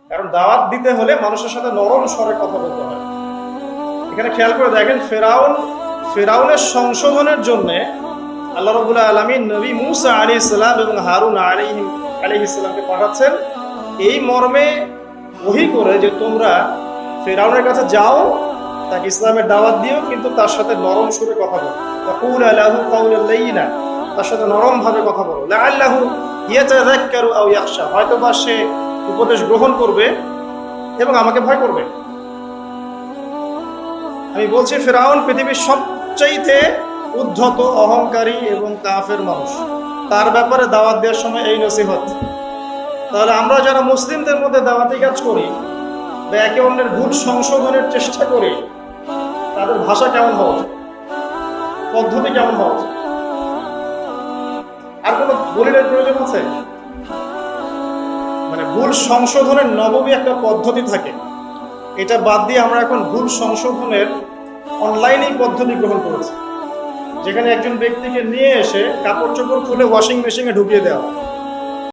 কারণ দাওয়াত দিতে হলে মানুষের সাথে নরম স্বরে কথা বলতে হয়। এখানে খেয়াল করে দেখেন, ফেরাউনের সংশোধনের জন্য আল্লাহ রাব্বুল আলামিন নবী মুসা আলাইহিস সালাম এবং হারুন আলাইহিস সালামকে পাঠাচ্ছেন এই মর্মে ওহী করে যে তোমরা ফেরাউনের কাছে যাও, তাকে ইসলামের দাওয়াত দিও, কিন্তু তার সাথে নরম সুরে কথা বলো। তাকুল লাহু কাওলান লাইয়িনা, তার সাথে নরম ভাবে কথা বলো। লাআল্লাহু ইয়াতাযাক্কারু আও ইয়াখশা, হয়তো বা সে উপদেশ গ্রহণ করবে এবং আমাকে ভয় করবে। আমি বলছি ফেরাউন পৃথিবীর সবচাইতে উদ্ধত, অহংকারী এবং কাফের মানুষ। তার ব্যাপারে দাওয়াত দেওয়ার সময় এই নসিহত। তাহলে আমরা যারা মুসলিমদের মধ্যে দাওয়াতি কাজ করি বা একে অন্যের ভুল সংশোধনের চেষ্টা করি, তাদের ভাষা কেমন হওয়া উচিত, পদ্ধতি কেমন হওয়া উচিত? আর কোনো দলিলের প্রয়োজন আছে? মানে ভুল সংশোধনের নবমী একটা পদ্ধতি থাকে, এটা বাদ দিয়ে আমরা এখন ভুল সংশোধনের অনলাইনেই পদ্ধতি গ্রহণ করেছি, যেখানে একজন ব্যক্তিকে নিয়ে এসে কাপড় চোপড় খুলে ওয়াশিং মেশিনে ঢুকিয়ে দেওয়া হয়।